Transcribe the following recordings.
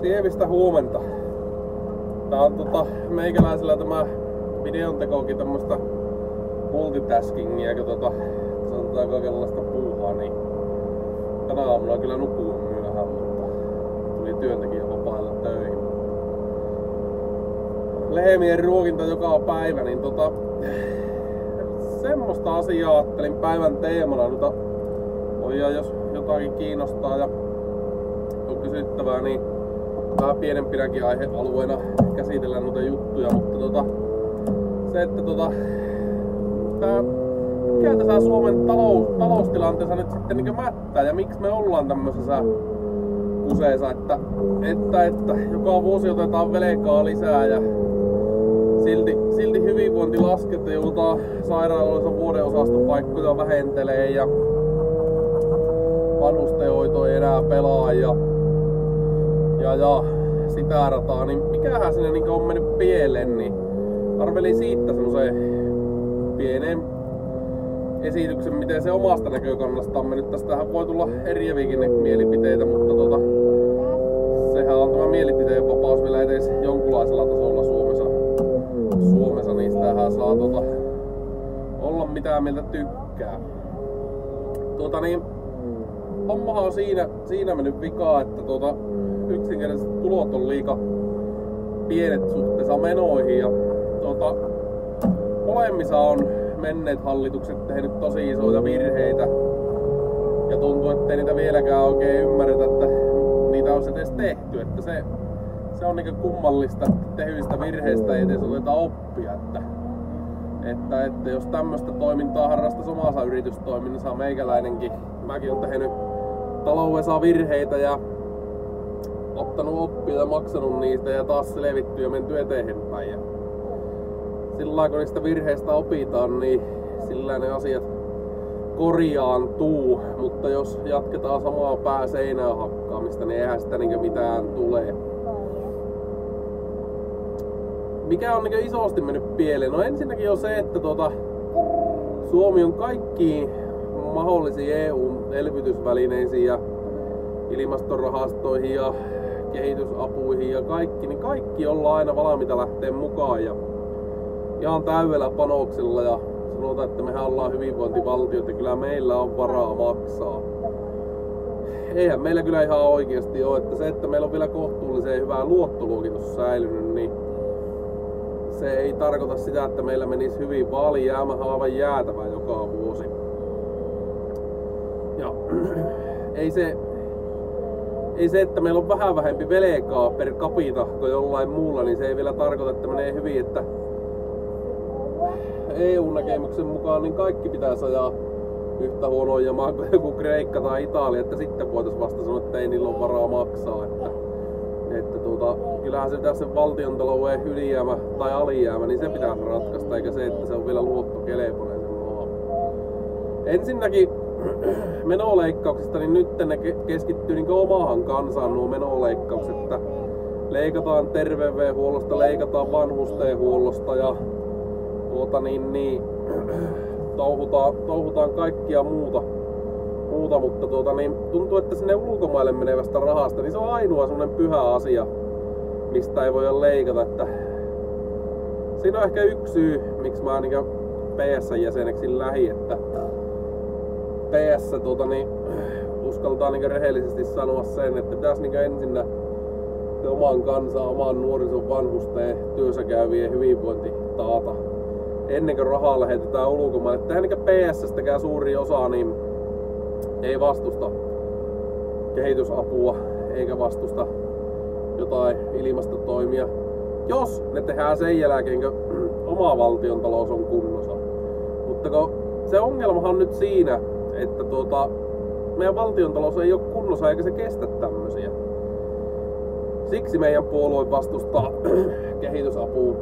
Sievistä huomenta. Tää on meikäläisellä tämä videontekokin tämmöstä multitaskingia, kun sanotaan kaikenlaista puuhaa, niin tänä aamuna kyllä nukuin myöhään, mutta tuli työntekijä vapailla töihin. Lehmien ruokinta joka päivä, niin semmoista asiaa ajattelin päivän teemana, voidaan jos jotakin kiinnostaa ja on kysyttävää, niin vähän pienempinäkin aihealueena käsitellään noita juttuja, mutta se, että mikä tässä Suomen taloustilanteessa nyt sitten niin mättää ja miksi me ollaan tämmöisessä kuseessa, että joka vuosi otetaan velkaa lisää ja silti hyvinvointi laskee, että joudutaan sairaaloissa vuodeosastopaikkoja vähentelee ja vanhustenhoito ei enää pelaa ja sitä rataa, niin mikähän sinne niin on mennyt pieleen, niin arvelin siitä semmosen pienen esityksen, miten se omasta näkökannasta on mennyt. Tästähän voi tulla eriäviäkin mielipiteitä, mutta sehän on tämä mielipiteen vapaus vielä edes jonkunlaisella tasolla Suomessa, niin sitähän saa olla mitä mieltä tykkää. Hommahan on siinä mennyt vikaa, että yksinkertaisesti tulot on liika pienet suhteessa menoihin ja molemmissa on menneet hallitukset tehnyt tosi isoja virheitä ja tuntuu, ettei niitä vieläkään oikein ymmärretä, että niitä olisi edes tehty, että se on niinku kummallista, että tehdyistä virheistä ei edes oteta oppia, että jos tämmöistä toimintaa harrastaisi omassa yritystoiminnassa meikäläinenkin, mäkin olen tehnyt taloudessa virheitä ja ottanut oppia ja maksanut niistä ja taas selvitty ja menty eteenpäin. Ja sillä kun niistä virheistä opitaan, niin sillä ne asiat korjaantuu, mutta jos jatketaan samaa pää seinään hakkaamista, niin eihän sitä mitään tule. Mikä on isosti mennyt pieleen? No ensinnäkin on se, että Suomi on kaikkiin mahdollisiin EU-elvytysvälineisiin ja ilmastorahastoihin ja kehitysapuihin ja kaikki ollaan aina valmiita lähteä mukaan ja ihan täydellä panoksella ja sanotaan, että mehän ollaan hyvinvointivaltio, että kyllä meillä on varaa maksaa. Eihän meillä kyllä ihan oikeasti ole, että se, että meillä on vielä kohtuullisen hyvä luottoluokitus säilynyt, niin se ei tarkoita sitä, että meillä menisi hyvin, vaan alijäämähän on aivan jäätävä joka vuosi. Ja ei se, että meillä on vähän vähempi velkaa per capita kuin jollain muulla, niin se ei vielä tarkoita, että menee hyvin, että EU-näkemyksen mukaan niin kaikki pitäisi ajaa yhtä huonoa jamaa kuin joku Kreikka tai Italia, että sitten voitaisiin vasta sanoa, että ei niillä ole varaa maksaa. Kyllähän se tässä valtiontalouden ylijäämä tai alijäämä, niin se pitäisi ratkaista, eikä se, että se on vielä luottokelpoinen se maa. Ensinnäkin menoleikkauksista, niin nyt ne keskittyy niin omaan kansaan nuo menoleikkaukset, että leikataan terveydenhuollosta, leikataan vanhustenhuollosta ja touhutaan kaikkia muuta, mutta tuntuu, että sinne ulkomaille menevästä rahasta, niin se on ainoa semmonen pyhä asia, mistä ei voida leikata, että siinä on ehkä yksi syy, miksi mä PS-jäseneksi lähi, että PS uskaltaa rehellisesti sanoa sen, että pitäisi ensinnä oman kansan, oman nuorison, vanhusten, työssäkäyvien hyvinvointi taata ennen kuin rahaa lähetetään ulkomaille. Että PS-stäkään suuri osa niin ei vastusta kehitysapua eikä vastusta jotain ilmastotoimia, jos ne tehdään sen jälkeen, kun oma valtion talous on kunnossa. Mutta se ongelmahan on nyt siinä, että meidän valtion talous ei ole kunnossa eikä se kestä tämmösiä. Siksi meidän puolue vastustaa kehitysapuun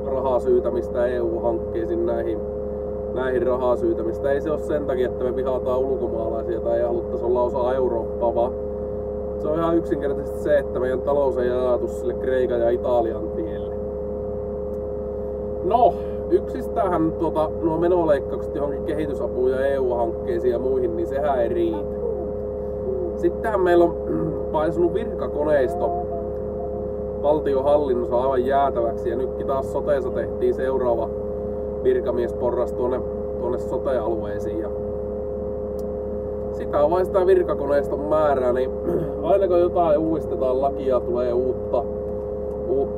rahaa syytämistä EU-hankkeisiin näihin rahaa syytämistä. Ei se ole sen takia, että me vihataan ulkomaalaisia tai ei haluttaisi olla osa Eurooppaa, vaan se on ihan yksinkertaisesti se, että meidän talous ei ajatu sille Kreikan ja Italian tielle. No, yksistäänhän nuo menoleikkaukset johonkin kehitysapuun ja EU-hankkeisiin ja muihin, niin sehän ei riitä. Sittenhän meillä on paisunut virkakoneisto valtionhallinnossa aivan jäätäväksi ja nytkin taas soteessa tehtiin seuraava virkamiesporras tuonne sote-alueisiin. Ja sitä on vain sitä virkakoneiston määrää, niin aina kun jotain uudistetaan, lakia tulee uutta,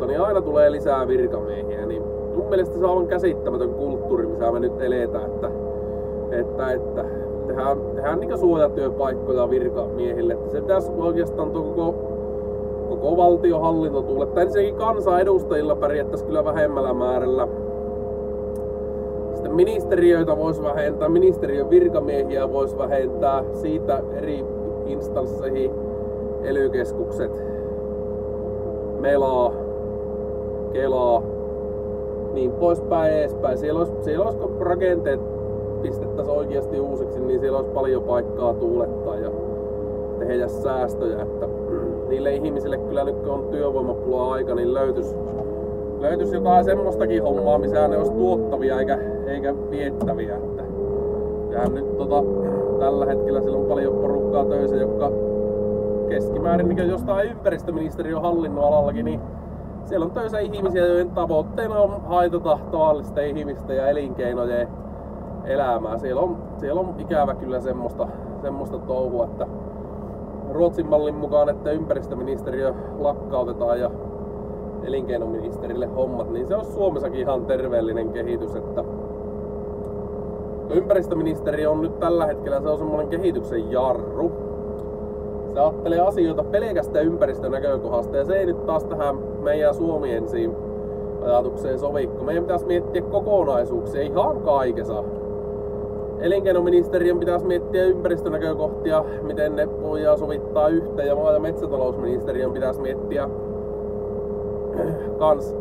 niin aina tulee lisää virkamiehiä. Niin mun mielestä se on aivan käsittämätön kulttuuri, missä me nyt eletään, että tehdään niin suojatyöpaikkoja virkamiehille. Että se pitäisi oikeastaan koko valtionhallinto tulla. Tai ensinnäkin kansanedustajilla pärjättäisiin kyllä vähemmällä määrällä. Sitten ministeriöitä voisi vähentää, ministeriön virkamiehiä voisi vähentää, siitä eri instansseihin, ely-keskukset, Melaa, Kelaa, niin poispäin edespäin. Siellä olisi kun rakenteet pistettäisiin oikeasti uusiksi, niin siellä olisi paljon paikkaa tuulettaa ja tehdä säästöjä. Että niille ihmisille kyllä nyt kun on työvoimapula aika, niin löytyisi jotain semmoistakin hommaa, missä ne olisi tuottavia eikä viettäviä. Ja nyt tällä hetkellä siellä on paljon porukkaa töissä, jotka keskimäärin niin jostain ympäristöministeriön hallinnonalallakin, niin siellä on töissä ihmisiä, joiden tavoitteena on haitata tavallisten ihmisten ja elinkeinojen elämää. Siellä on ikävä kyllä semmoista touhua, että Ruotsin mallin mukaan, että ympäristöministeriö lakkautetaan ja elinkeinoministerille hommat, niin se on Suomessakin ihan terveellinen kehitys, että ympäristöministeriö on nyt tällä hetkellä, se on semmoinen kehityksen jarru. Se ajattelee asioita pelkästään ympäristön näkökohdasta ja se ei nyt taas tähän meidän Suomi ensin ajatukseen sovi, kun meidän pitäisi miettiä kokonaisuuksia ihan kaikessa. Elinkeinoministeriön pitäisi miettiä ympäristönäkökohtia, miten ne voidaan sovittaa yhteen, ja maa- ja metsätalousministeriön pitäisi miettiä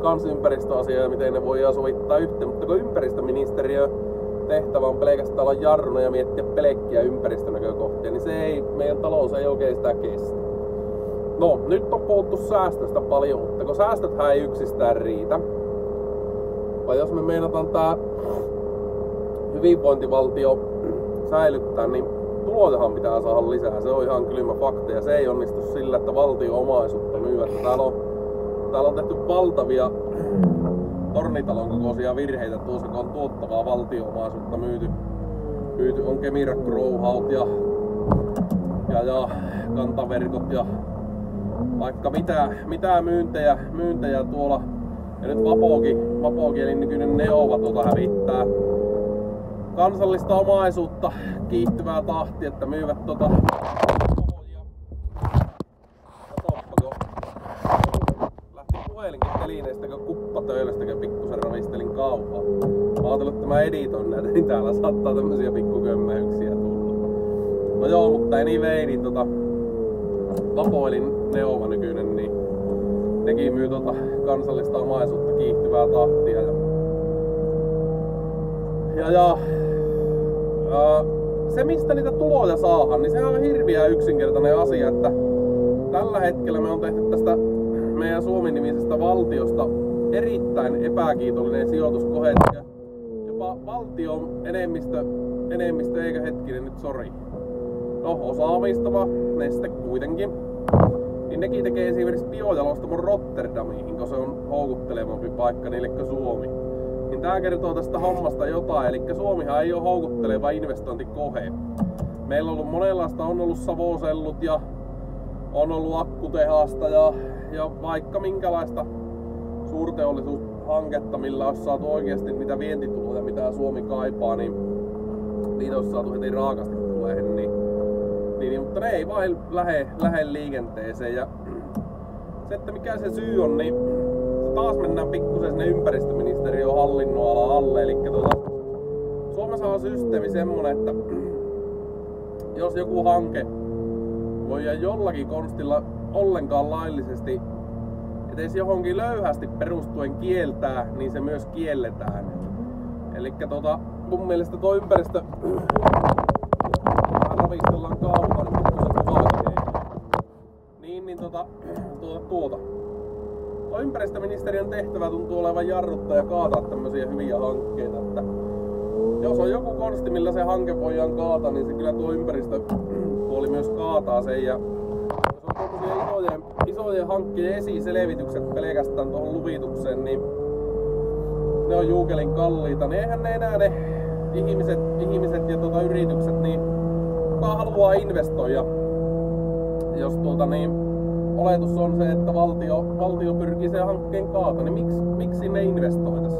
kans ympäristöasioita, miten ne voidaan sovittaa yhteen, mutta kun ympäristöministeriö tehtävä on pelkästään olla jarruna ja miettiä pelkkiä ympäristönäkökohtia, niin meidän talous ei oikein sitä kestä. No, nyt on puhuttu säästöstä paljon, mutta kun säästöthän ei yksistään riitä, vai jos me meinataan tää hyvinvointivaltio säilyttää, niin tulojahan pitää saada lisää. Se on ihan kylmä fakta ja se ei onnistu sillä, että valtion omaisuutta myy. Täällä on tehty valtavia tornitalon kokoisia virheitä tuossa, kun on tuottavaa valtio-omaisuutta myyty. On Kemira Growhout ja kantaverkot ja vaikka mitä myyntejä tuolla. Ja nyt Vapokin eli nykyinen Neova hävittää kansallista omaisuutta kiihtyvää tahtia, että myyvät lähti puhelinkin telineestä, kun kuppatöölöstä, kun pikkusen ravistelin kauhaa. Mä ajattelin, että mä editoin näitä, niin täällä saattaa tämmösiä pikkukömmäyksiä tulla. No joo, mutta anyway, niin Vapoilin Neova nykyinen, niin nekin myy kansallista omaisuutta kiihtyvää tahtia. Ja se mistä niitä tuloja saadaan, niin se on hirviä yksinkertainen asia, että tällä hetkellä me on tehty tästä meidän Suomi-nimisestä valtiosta erittäin epäkiitollinen sijoituskohde. Jopa valtion enemmistö eikä hetkinen nyt sori. No, osa omistava Neste kuitenkin. Niin nekin tekee esimerkiksi biojalostamon Rotterdamiin, kun se on houkuttelevampi paikka niille kuin Suomi. Niin tää kertoo tästä hommasta jotain, eli Suomihan ei ole houkutteleva investointikohe. Meillä on ollut monenlaista, on ollut Savosellut ja on ollut akkutehasta ja vaikka minkälaista suurteollisuushanketta, millä on saatu oikeasti niitä vientituloja, mitä Suomi kaipaa, niin niitä on saatu heti raakasti tuleen. Niin, mutta ne ei vain lähde liikenteeseen. Ja se, että mikä se syy on, niin taas mennään pikkusen sinne ympäristöministeriön hallinnonala alle. Eli Suomessa on systeemi semmonen, että jos joku hanke voidaan jollakin konstilla ollenkaan laillisesti edes johonkin löyhästi perustuen kieltää, niin se myös kielletään. Elikkä mun mielestä tuo ympäristö ravistellaan kaupan, niin pikkusen kuvailtiin. Tuo ympäristöministeriön tehtävä tuntuu olevan jarruttaa ja kaataa tämmösiä hyviä hankkeita, että jos on joku konsti, millä se hanke voidaan kaata, niin se kyllä tuo puoli myös kaataa sen. Ja jos on tuollaisia isojen hankkeen esiselvitykset pelkästään tuohon luvitukseen, niin ne on juukelin kalliita, niin eihän ne enää ne ihmiset ja yritykset, niin kukaan haluaa investoida, jos oletus on se, että valtio pyrkii sen hankkeen kaata, niin miksi ne investoitais?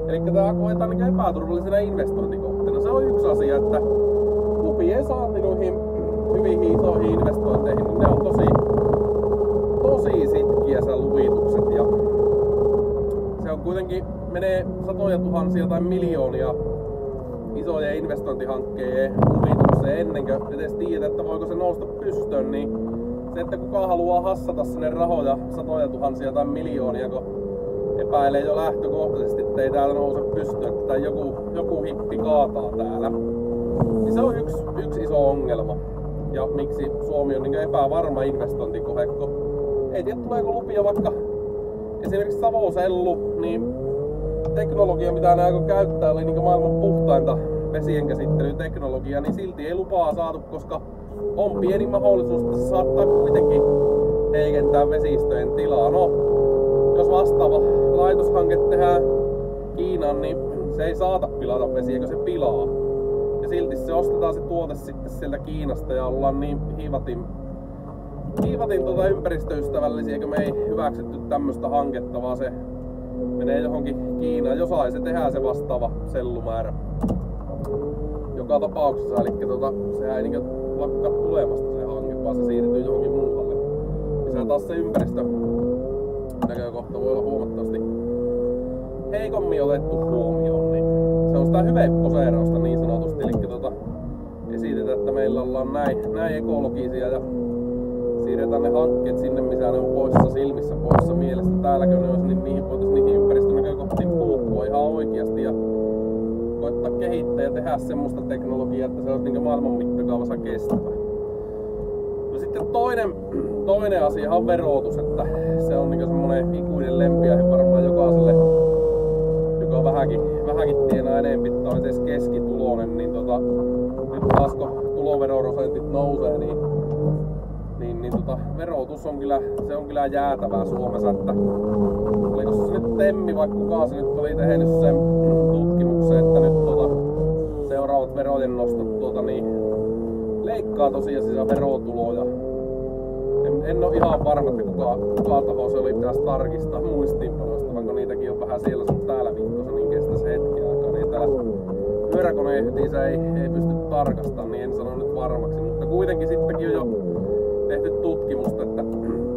Elikkä tää koetaan niin epäturvallisena investointikohteena. Se on yksi asia, että lupien saanti noihin hyvin isoihin investointeihin, niin ne on tosi sitkiä luvitukset, ja se on kuitenkin menee satoja tuhansia tai miljoonia isojen investointihankkeiden luvitukseen ennen kuin edes tiedät, että voiko se nousta pystyyn, niin se, että kukaan haluaa hassata sinne rahoja satoja tuhansia tai miljoonia, kun epäilee jo lähtökohtaisesti, että ei täällä nouse pystyyn, että joku hippi kaataa täällä. Niin se on yksi iso ongelma. Ja miksi Suomi on niin epävarma investointikohe, kun ei tiedä tuleeko lupia, vaikka esimerkiksi Savosellu, niin teknologia mitä ne aikoi käyttää oli niin maailman puhtainta vesienkäsittelyteknologiaa, niin silti ei lupaa saatu, koska on pieni mahdollisuus, että se saattaa kuitenkin heikentää vesistöjen tilaa. No, jos vastaava laitoshanke tehdään Kiinaan, niin se ei saata pilata vesiä, kun se pilaa. Ja silti se ostetaan se tuote sitten sieltä Kiinasta ja ollaan niin hiivatin ympäristöystävällisiä, kun me ei hyväksytty tämmöstä hanketta, vaan se menee johonkin Kiinaan. Jossain se tehdään se vastaava sellumäärä. Joka tapauksessa, eli sehän ei niinku lakkaa tulemasta se hanke, vaan se siirtyy johonkin muualle. Ja se taas se ympäristön näkökohta voi olla huomattavasti heikommin otettu huomioon, niin se on sitä hyveposeerausta niin sanotusti, eli esitetään, että meillä ollaan näin ekologisia ja siirretään ne hankkeet sinne, missä ne on poissa silmissä, poissa mielessä. Täälläkö ne olisi, niin niihin ympäristönäkökohtiin puuttua ihan oikeasti ja koittaa kehittää ja tehdä semmoista teknologiaa, että se olisi niin maailman mittakaavassa kestävä. No sitten toinen asia on verotus, että se on niin semmoinen ikuinen lempiaihe varmaan jokaiselle, joka vähänkin tienaa enemmän tai on edes keskituloinen, niin nyt taas kun tuloveroprosentit nousee, niin verotus on kyllä jäätävää Suomessa, että oliko se nyt Temmi vai kukaan se nyt oli tehnyt sen tutkimuksen, että nyt seuraavat verojen nostot niin leikkaa tosiasiassa verotuloja. En ole ihan varma, että kuka taho se oli, pitäisi tarkistaa muistiinpanoista, vaikka niitäkin on vähän siellä sun täällä viikkossa, niin kestäisi hetken aikaa. Niin täällä pyöräkoneen hytissä ei pysty tarkastamaan, niin en sano nyt varmaksi, mutta kuitenkin sittenkin on jo tehty tutkimusta, että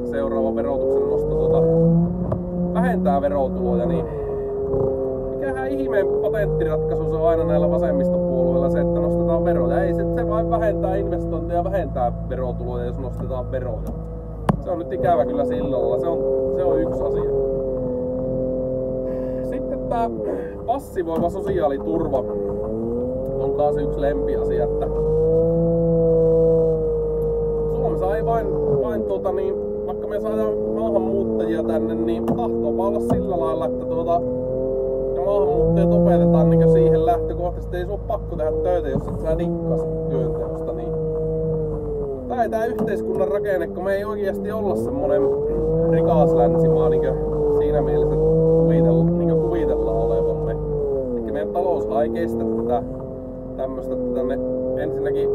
seuraava verotuksen nosto vähentää verotuloja, niin mikähän ihmeen patenttiratkaisu se on aina näillä vasemmistopuolueilla se, että nostetaan veroja. Ei se vain vähentää investointeja ja vähentää verotuloja, jos nostetaan veroja. Se on nyt ikävä kyllä sillä lailla, se on yksi asia. Sitten tää passivoiva sosiaaliturva on taas yksi lempiasia, että Suomessa ei vain vaikka me saadaan maahanmuuttajia tänne, niin tahtoo olla sillä lailla, että ne maahanmuuttajat opetetaan niin siihen lähtökohtaisesti, ei sun pakko tehdä töitä, jos et sä dikkasit työnteosta. Niin tää yhteiskunnan rakenne, kun me ei oikeasti olla semmonen rikas länsimaa niin siinä mielessä kuvitellaan olevamme. Eli meidän taloushan ei kestä tätä tämmöstä, että tänne ensinnäkin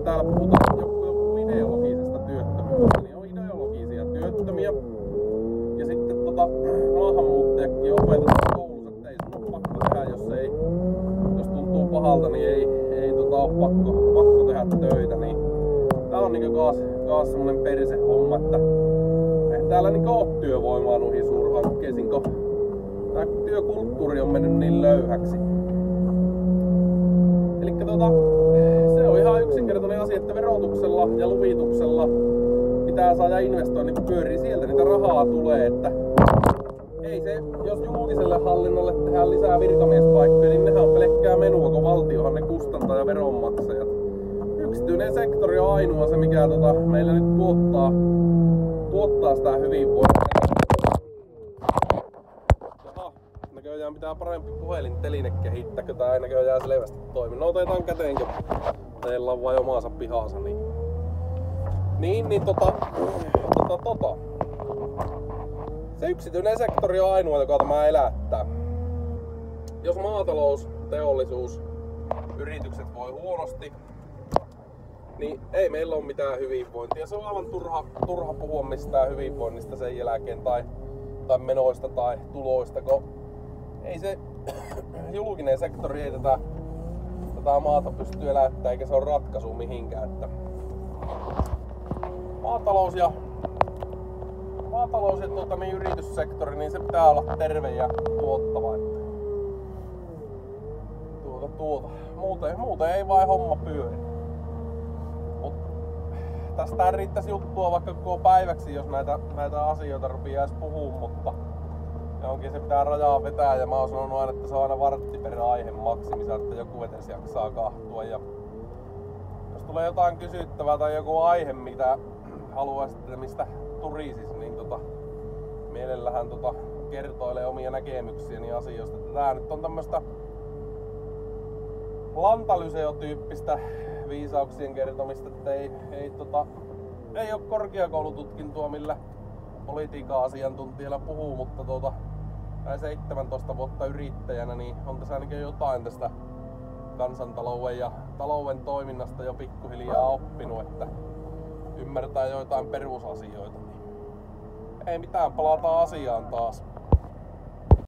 täällä puhutaan joku ideologisesta työttömyydestä, niin on ideologisia työttömiä. Ja sitten maahanmuuttajakin opetetaan koulussa, että ei sun ole pakko tehdä, jos tuntuu pahalta, niin ei ole pakko tehdä töitä. Niin tää on niinku kaas semmonen persehomma, että ei täällä niinku oo työvoimaa noihin suurhankkeisiin, kun tää työkulttuuri on mennyt niin löyhäksi. Elikkä se on ihan yksinkertainen asia, että verotuksella ja luvituksella pitää saada investoinnit pyörii sieltä, niitä rahaa tulee, että ei se, jos julkiselle hallinnolle tehdään lisää virkamiespaikkoja, niin nehän on pelkkää menua, kun valtiohan ne kustantaa ja veronmaksajat. Yksityinen sektori on ainoa se, mikä meillä nyt tuottaa sitä hyvinvointia. Jaha, näköjään pitää parempi puhelinteline kehittää, kun tää ei näköjään selvästi toimi. No otetaan käteen, kun teillä on vain omaansa pihansa, niin Se yksityinen sektori on ainoa, joka tämä elättää. Jos maatalous, teollisuus, yritykset voi huonosti, niin ei meillä ole mitään hyvinvointia. Se on aivan turha puhua mistään hyvinvoinnista sen jälkeen tai menoista tai tuloista, kun ei se julkinen sektori ei tätä maata pysty elättämään eikä se ole ratkaisu mihinkään. Että maatalous ja yrityssektori, niin se pitää olla terve ja tuottava. Muuten ei vain homma pyöri. Tästä riittäisi juttua vaikka koko päiväksi, jos näitä asioita rupeaisi puhumaan, mutta johonkin se pitää rajaa vetää ja mä oon sanonut aina, että se on aina vartti per aihe maksimissaan, että joku edes jaksaa kahtua. Ja jos tulee jotain kysyttävää tai joku aihe, mitä haluaisitte, mistä turisis, niin mielellähän kertoilee omia näkemyksiäni asioista. Tää nyt on tämmöstä Lantalyseo-tyyppistä viisauksien kertomista, että ei ole korkeakoulututkintoa, millä politiikan asiantuntijalla puhuu, mutta 17 vuotta yrittäjänä, niin on tässä ainakin jotain tästä kansantalouden ja talouden toiminnasta jo pikkuhiljaa oppinut, että ymmärtää joitain perusasioita. Ei mitään, palataan asiaan taas.